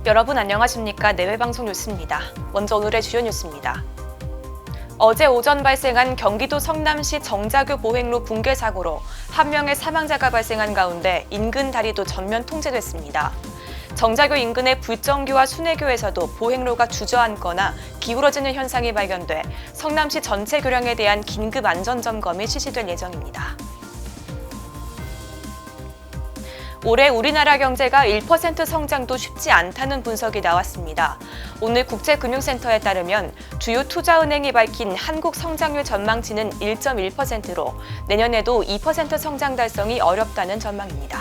여러분 안녕하십니까? 내외방송 뉴스입니다. 먼저 오늘의 주요 뉴스입니다. 어제 오전 발생한 경기도 성남시 정자교 보행로 붕괴 사고로 한 명의 사망자가 발생한 가운데 인근 다리도 전면 통제됐습니다. 정자교 인근의 불정교와 순회교에서도 보행로가 주저앉거나 기울어지는 현상이 발견돼 성남시 전체 교량에 대한 긴급 안전점검이 실시될 예정입니다. 올해 우리나라 경제가 1% 성장도 쉽지 않다는 분석이 나왔습니다. 오늘 국제금융센터에 따르면 주요 투자은행이 밝힌 한국 성장률 전망치는 1.1%로 내년에도 2% 성장 달성이 어렵다는 전망입니다.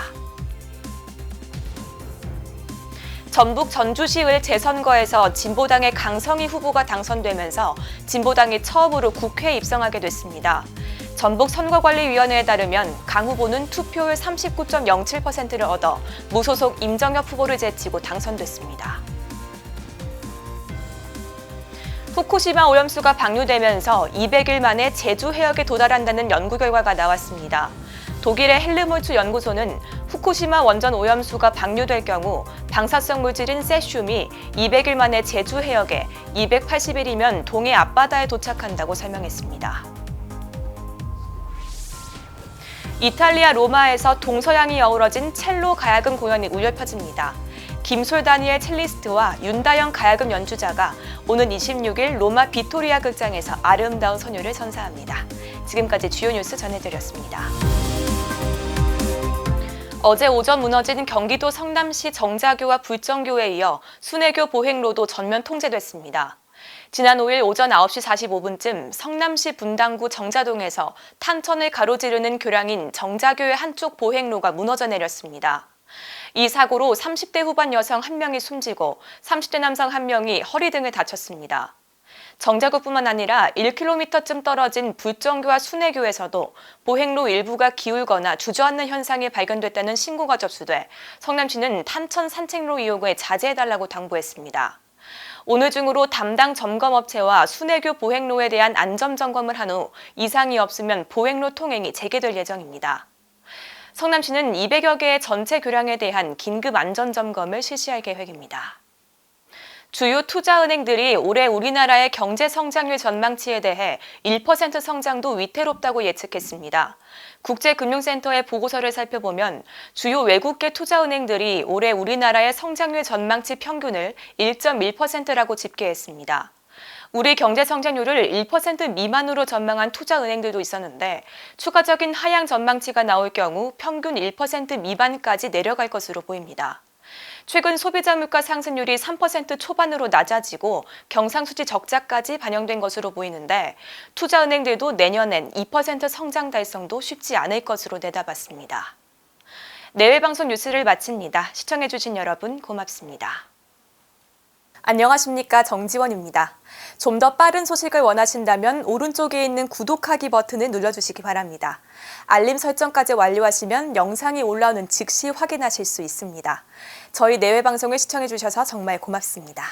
전북 전주시의회 재선거에서 진보당의 강성희 후보가 당선되면서 진보당이 처음으로 국회에 입성하게 됐습니다. 전북선거관리위원회에 따르면 강 후보는 투표율 39.07%를 얻어 무소속 임정엽 후보를 제치고 당선됐습니다. 후쿠시마 오염수가 방류되면서 200일 만에 제주 해역에 도달한다는 연구 결과가 나왔습니다. 독일의 헬르몰츠 연구소는 후쿠시마 원전 오염수가 방류될 경우 방사성 물질인 세슘이 200일 만에 제주 해역에 280일이면 동해 앞바다에 도착한다고 설명했습니다. 이탈리아 로마에서 동서양이 어우러진 첼로 가야금 공연이 울려 퍼집니다. 김솔 다니엘 첼리스트와 윤다영 가야금 연주자가 오는 26일 로마 비토리아 극장에서 아름다운 선율을 선사합니다. 지금까지 주요 뉴스 전해드렸습니다. 어제 오전 무너진 경기도 성남시 정자교와 불정교에 이어 순회교 보행로도 전면 통제됐습니다. 지난 5일 오전 9시 45분쯤 성남시 분당구 정자동에서 탄천을 가로지르는 교량인 정자교의 한쪽 보행로가 무너져 내렸습니다. 이 사고로 30대 후반 여성 1명이 숨지고 30대 남성 1명이 허리 등을 다쳤습니다. 정자교뿐만 아니라 1km쯤 떨어진 불정교와 순회교에서도 보행로 일부가 기울거나 주저앉는 현상이 발견됐다는 신고가 접수돼 성남시는 탄천 산책로 이용을 자제해달라고 당부했습니다. 오늘 중으로 담당 점검업체와 순회교 보행로에 대한 안전점검을 한 후 이상이 없으면 보행로 통행이 재개될 예정입니다. 성남시는 200여 개의 전체 교량에 대한 긴급 안전점검을 실시할 계획입니다. 주요 투자은행들이 올해 우리나라의 경제 성장률 전망치에 대해 1% 성장도 위태롭다고 예측했습니다. 국제금융센터의 보고서를 살펴보면 주요 외국계 투자은행들이 올해 우리나라의 성장률 전망치 평균을 1.1%라고 집계했습니다. 우리 경제 성장률을 1% 미만으로 전망한 투자은행들도 있었는데 추가적인 하향 전망치가 나올 경우 평균 1% 미만까지 내려갈 것으로 보입니다. 최근 소비자 물가 상승률이 3% 초반으로 낮아지고 경상수지 적자까지 반영된 것으로 보이는데 투자은행들도 내년엔 2% 성장 달성도 쉽지 않을 것으로 내다봤습니다. 내외방송 뉴스를 마칩니다. 시청해주신 여러분 고맙습니다. 안녕하십니까? 정지원입니다. 좀 더 빠른 소식을 원하신다면 오른쪽에 있는 구독하기 버튼을 눌러주시기 바랍니다. 알림 설정까지 완료하시면 영상이 올라오는 즉시 확인하실 수 있습니다. 저희 내외방송을 시청해주셔서 정말 고맙습니다.